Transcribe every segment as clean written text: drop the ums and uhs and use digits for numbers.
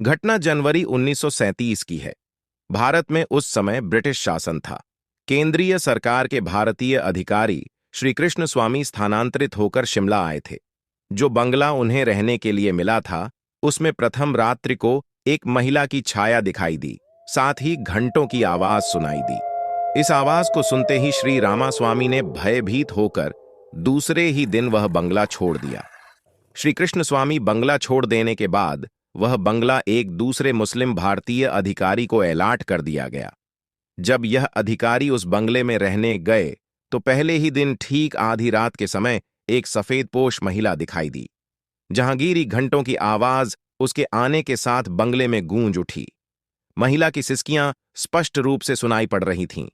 घटना जनवरी 1937 की है। भारत में उस समय ब्रिटिश शासन था। केंद्रीय सरकार के भारतीय अधिकारी श्री कृष्ण स्वामी स्थानांतरित होकर शिमला आए थे। जो बंगला उन्हें रहने के लिए मिला था, उसमें प्रथम रात्रि को एक महिला की छाया दिखाई दी, साथ ही घंटों की आवाज सुनाई दी। इस आवाज को सुनते ही श्री रामास्वामी ने भयभीत होकर दूसरे ही दिन वह बंगला छोड़ दिया। श्री कृष्ण स्वामी बंगला छोड़ देने के बाद वह बंगला एक दूसरे मुस्लिम भारतीय अधिकारी को अलॉट कर दिया गया। जब यह अधिकारी उस बंगले में रहने गए तो पहले ही दिन ठीक आधी रात के समय एक सफेदपोश महिला दिखाई दी। जहांगीरी घंटों की आवाज उसके आने के साथ बंगले में गूंज उठी। महिला की सिसकियां स्पष्ट रूप से सुनाई पड़ रही थीं।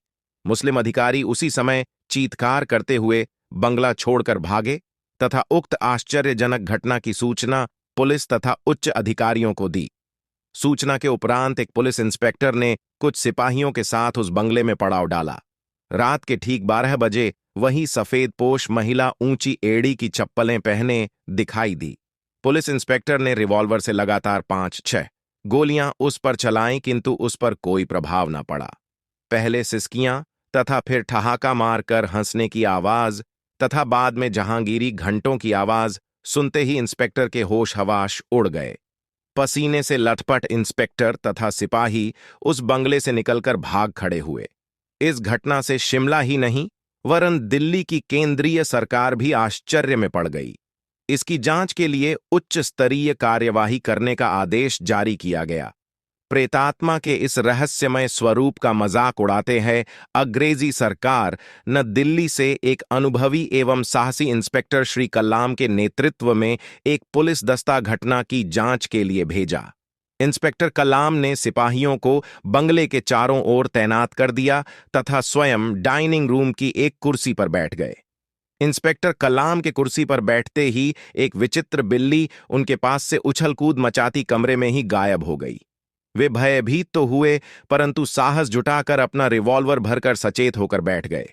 मुस्लिम अधिकारी उसी समय चीत्कार करते हुए बंगला छोड़कर भागे तथा उक्त आश्चर्यजनक घटना की सूचना पुलिस तथा उच्च अधिकारियों को दी। सूचना के उपरांत एक पुलिस इंस्पेक्टर ने कुछ सिपाहियों के साथ उस बंगले में पड़ाव डाला। रात के ठीक 12 बजे वही सफेदपोश महिला ऊंची एड़ी की चप्पलें पहने दिखाई दी। पुलिस इंस्पेक्टर ने रिवॉल्वर से लगातार 5-6 गोलियां उस पर चलाईं, किंतु उस पर कोई प्रभाव न पड़ा। पहले सिसकियां तथा फिर ठहाका मारकर हंसने की आवाज तथा बाद में जहांगीरी घंटों की आवाज सुनते ही इंस्पेक्टर के होश हवाश उड़ गए। पसीने से लथपथ इंस्पेक्टर तथा सिपाही उस बंगले से निकलकर भाग खड़े हुए। इस घटना से शिमला ही नहीं वरन दिल्ली की केंद्रीय सरकार भी आश्चर्य में पड़ गई। इसकी जांच के लिए उच्च स्तरीय कार्यवाही करने का आदेश जारी किया गया। प्रेतात्मा के इस रहस्यमय स्वरूप का मजाक उड़ाते हैं अंग्रेजी सरकार न दिल्ली से एक अनुभवी एवं साहसी इंस्पेक्टर श्री कल्लाम के नेतृत्व में एक पुलिस दस्ता घटना की जांच के लिए भेजा। इंस्पेक्टर कल्लाम ने सिपाहियों को बंगले के चारों ओर तैनात कर दिया तथा स्वयं डाइनिंग रूम की एक कुर्सी पर बैठ गए। इंस्पेक्टर कल्लाम के कुर्सी पर बैठते ही एक विचित्र बिल्ली उनके पास से उछल कूद मचाती कमरे में ही गायब हो गई। वे भयभीत तो हुए, परंतु साहस जुटाकर अपना रिवॉल्वर भरकर सचेत होकर बैठ गए।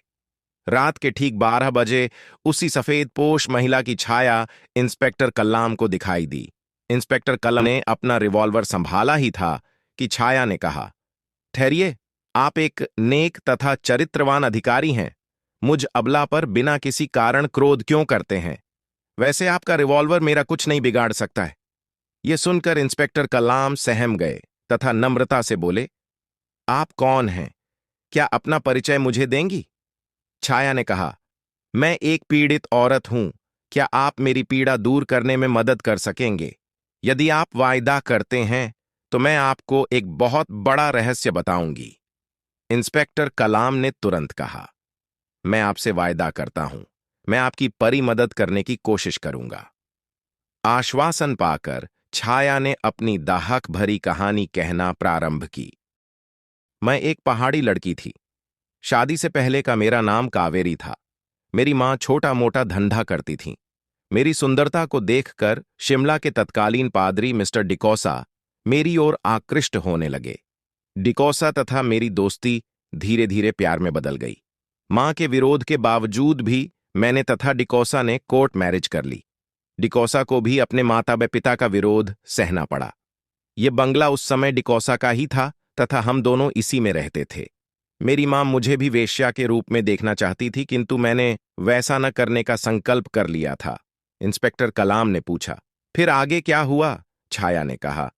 रात के ठीक 12 बजे उसी सफेदपोश महिला की छाया इंस्पेक्टर कल्लाम को दिखाई दी। इंस्पेक्टर कल्लाम ने अपना रिवॉल्वर संभाला ही था कि छाया ने कहा, ठहरिए, आप एक नेक तथा चरित्रवान अधिकारी हैं। मुझ अबला पर बिना किसी कारण क्रोध क्यों करते हैं? वैसे आपका रिवॉल्वर मेरा कुछ नहीं बिगाड़ सकता है। यह सुनकर इंस्पेक्टर कल्लाम सहम गए तथा नम्रता से बोले, आप कौन हैं? क्या अपना परिचय मुझे देंगी? छाया ने कहा, मैं एक पीड़ित औरत हूं। क्या आप मेरी पीड़ा दूर करने में मदद कर सकेंगे? यदि आप वायदा करते हैं तो मैं आपको एक बहुत बड़ा रहस्य बताऊंगी। इंस्पेक्टर कलाम ने तुरंत कहा, मैं आपसे वायदा करता हूं, मैं आपकी परी मदद करने की कोशिश करूंगा। आश्वासन पाकर छाया ने अपनी दाहक भरी कहानी कहना प्रारंभ की। मैं एक पहाड़ी लड़की थी। शादी से पहले का मेरा नाम कावेरी था। मेरी मां छोटा मोटा धंधा करती थी। मेरी सुंदरता को देखकर शिमला के तत्कालीन पादरी मिस्टर डिकोसा मेरी ओर आकृष्ट होने लगे। डिकोसा तथा मेरी दोस्ती धीरे धीरे प्यार में बदल गई। मां के विरोध के बावजूद भी मैंने तथा डिकोसा ने कोर्ट मैरिज कर ली। डिकोसा को भी अपने माता व पिता का विरोध सहना पड़ा। ये बंगला उस समय डिकोसा का ही था तथा हम दोनों इसी में रहते थे। मेरी मां मुझे भी वेश्या के रूप में देखना चाहती थी, किंतु मैंने वैसा न करने का संकल्प कर लिया था। इंस्पेक्टर कलाम ने पूछा, फिर आगे क्या हुआ? छाया ने कहा,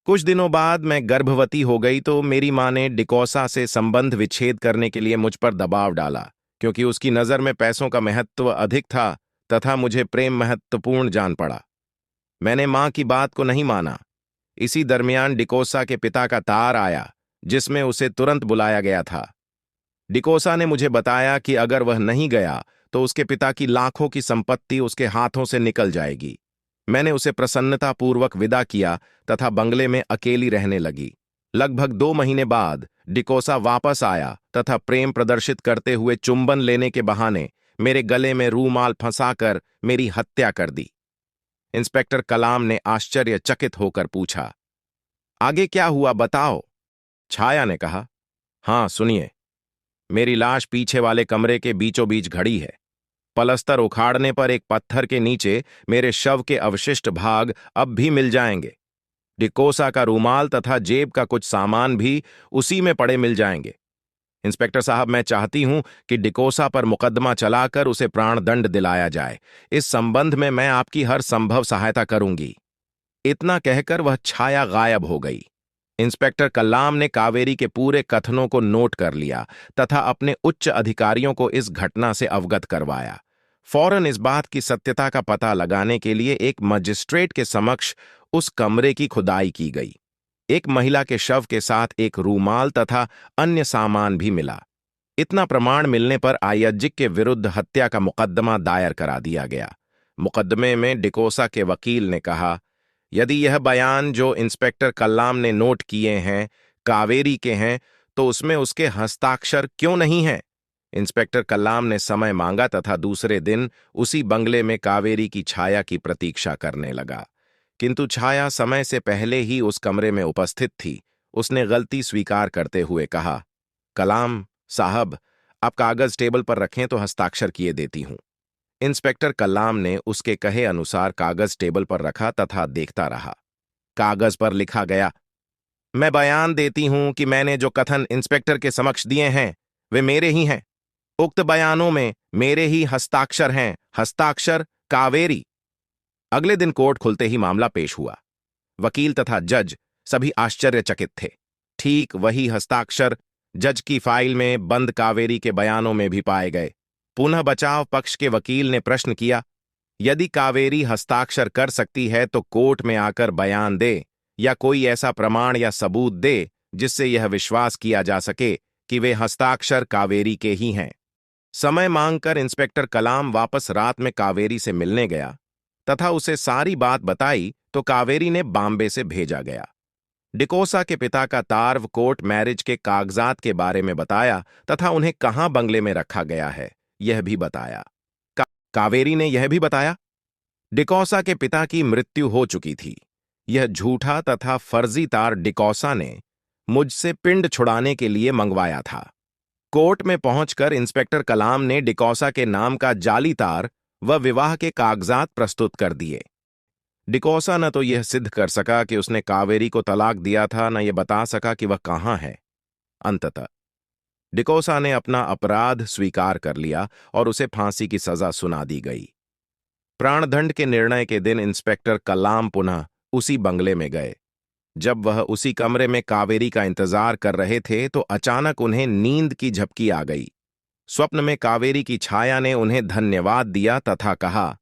कुछ दिनों बाद मैं गर्भवती हो गई तो मेरी मां ने डिकोसा से संबंध विच्छेद करने के लिए मुझ पर दबाव डाला, क्योंकि उसकी नजर में पैसों का महत्व अधिक था तथा मुझे प्रेम महत्वपूर्ण जान पड़ा। मैंने मां की बात को नहीं माना। इसी दरमियान डिकोसा के पिता का तार आया, जिसमें उसे तुरंत बुलाया गया था। डिकोसा ने मुझे बताया कि अगर वह नहीं गया तो उसके पिता की लाखों की संपत्ति उसके हाथों से निकल जाएगी। मैंने उसे प्रसन्नतापूर्वक विदा किया तथा बंगले में अकेली रहने लगी। लगभग 2 महीने बाद डिकोसा वापस आया तथा प्रेम प्रदर्शित करते हुए चुंबन लेने के बहाने मेरे गले में रूमाल फंसाकर मेरी हत्या कर दी। इंस्पेक्टर कलाम ने आश्चर्यचकित होकर पूछा, आगे क्या हुआ बताओ? छाया ने कहा, हां सुनिए। मेरी लाश पीछे वाले कमरे के बीचों बीच खड़ी है। पलस्तर उखाड़ने पर एक पत्थर के नीचे मेरे शव के अवशिष्ट भाग अब भी मिल जाएंगे। डिकोसा का रूमाल तथा जेब का कुछ सामान भी उसी में पड़े मिल जाएंगे। इंस्पेक्टर साहब, मैं चाहती हूं कि डिकोसा पर मुकदमा चलाकर उसे प्राणदंड दिलाया जाए। इस संबंध में मैं आपकी हर संभव सहायता करूंगी। इतना कहकर वह छाया गायब हो गई। इंस्पेक्टर कल्लाम ने कावेरी के पूरे कथनों को नोट कर लिया तथा अपने उच्च अधिकारियों को इस घटना से अवगत करवाया। फौरन इस बात की सत्यता का पता लगाने के लिए एक मजिस्ट्रेट के समक्ष उस कमरे की खुदाई की गई। एक महिला के शव के साथ एक रूमाल तथा अन्य सामान भी मिला। इतना प्रमाण मिलने पर आयज्जिक के विरुद्ध हत्या का मुकदमा दायर करा दिया गया। मुकदमे में डिकोसा के वकील ने कहा, यदि यह बयान जो इंस्पेक्टर कल्लाम ने नोट किए हैं कावेरी के हैं, तो उसमें उसके हस्ताक्षर क्यों नहीं हैं? इंस्पेक्टर कल्लाम ने समय मांगा तथा दूसरे दिन उसी बंगले में कावेरी की छाया की प्रतीक्षा करने लगा। किंतु छाया समय से पहले ही उस कमरे में उपस्थित थी। उसने गलती स्वीकार करते हुए कहा, कलाम साहब, आप कागज टेबल पर रखें तो हस्ताक्षर किए देती हूं। इंस्पेक्टर कल्लाम ने उसके कहे अनुसार कागज टेबल पर रखा तथा देखता रहा। कागज पर लिखा गया, मैं बयान देती हूं कि मैंने जो कथन इंस्पेक्टर के समक्ष दिए हैं वे मेरे ही हैं। उक्त बयानों में मेरे ही हस्ताक्षर हैं। हस्ताक्षर कावेरी। अगले दिन कोर्ट खुलते ही मामला पेश हुआ। वकील तथा जज सभी आश्चर्यचकित थे। ठीक वही हस्ताक्षर जज की फाइल में बंद कावेरी के बयानों में भी पाए गए। पुनः बचाव पक्ष के वकील ने प्रश्न किया, यदि कावेरी हस्ताक्षर कर सकती है तो कोर्ट में आकर बयान दे या कोई ऐसा प्रमाण या सबूत दे जिससे यह विश्वास किया जा सके कि वे हस्ताक्षर कावेरी के ही हैं। समय मांगकर इंस्पेक्टर कलाम वापस रात में कावेरी से मिलने गया तथा उसे सारी बात बताई तो कावेरी ने बॉम्बे से भेजा गया। डिकोसा के पिता का तार्व कोर्ट मैरिज के कागजात के बारे में बताया तथा उन्हें कहां बंगले में रखा गया है यह भी बताया। कावेरी ने यह भी बताया, डिकोसा के पिता की मृत्यु हो चुकी थी। यह झूठा तथा फर्जी तार डिकोसा ने मुझसे पिंड छुड़ाने के लिए मंगवाया था। कोर्ट में पहुंचकर इंस्पेक्टर कलाम ने डिकोसा के नाम का जाली तार व विवाह के कागजात प्रस्तुत कर दिए। डिकोसा न तो यह सिद्ध कर सका कि उसने कावेरी को तलाक दिया था, न यह बता सका कि वह कहां है। अंततः डिकोसा ने अपना अपराध स्वीकार कर लिया और उसे फांसी की सजा सुना दी गई। प्राणदंड के निर्णय के दिन इंस्पेक्टर कलाम पुनः उसी बंगले में गए। जब वह उसी कमरे में कावेरी का इंतजार कर रहे थे तो अचानक उन्हें नींद की झपकी आ गई। स्वप्न में कावेरी की छाया ने उन्हें धन्यवाद दिया तथा कहा,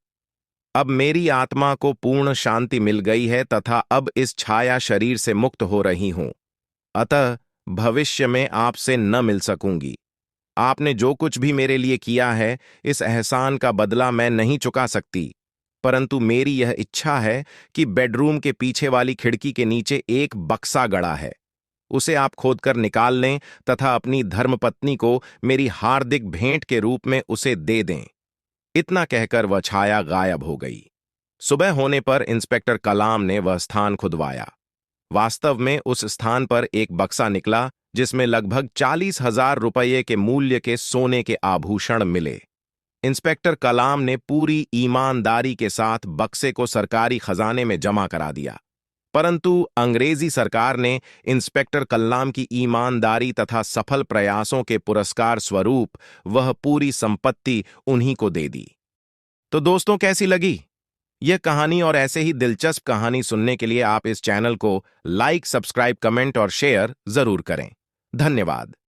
अब मेरी आत्मा को पूर्ण शांति मिल गई है तथा अब इस छाया शरीर से मुक्त हो रही हूं, अतः भविष्य में आपसे न मिल सकूंगी। आपने जो कुछ भी मेरे लिए किया है, इस एहसान का बदला मैं नहीं चुका सकती, परंतु मेरी यह इच्छा है कि बेडरूम के पीछे वाली खिड़की के नीचे एक बक्सा गड़ा है, उसे आप खोदकर निकाल लें तथा अपनी धर्मपत्नी को मेरी हार्दिक भेंट के रूप में उसे दे दें। इतना कहकर वह छाया गायब हो गई। सुबह होने पर इंस्पेक्टर कलाम ने वह स्थान खुदवाया। वास्तव में उस स्थान पर एक बक्सा निकला जिसमें लगभग 40,000 रुपये के मूल्य के सोने के आभूषण मिले। इंस्पेक्टर कलाम ने पूरी ईमानदारी के साथ बक्से को सरकारी खजाने में जमा करा दिया, परंतु अंग्रेजी सरकार ने इंस्पेक्टर कलाम की ईमानदारी तथा सफल प्रयासों के पुरस्कार स्वरूप वह पूरी संपत्ति उन्हीं को दे दी। तो दोस्तों, कैसी लगी यह कहानी? और ऐसे ही दिलचस्प कहानी सुनने के लिए आप इस चैनल को लाइक, सब्सक्राइब, कमेंट और शेयर जरूर करें। धन्यवाद।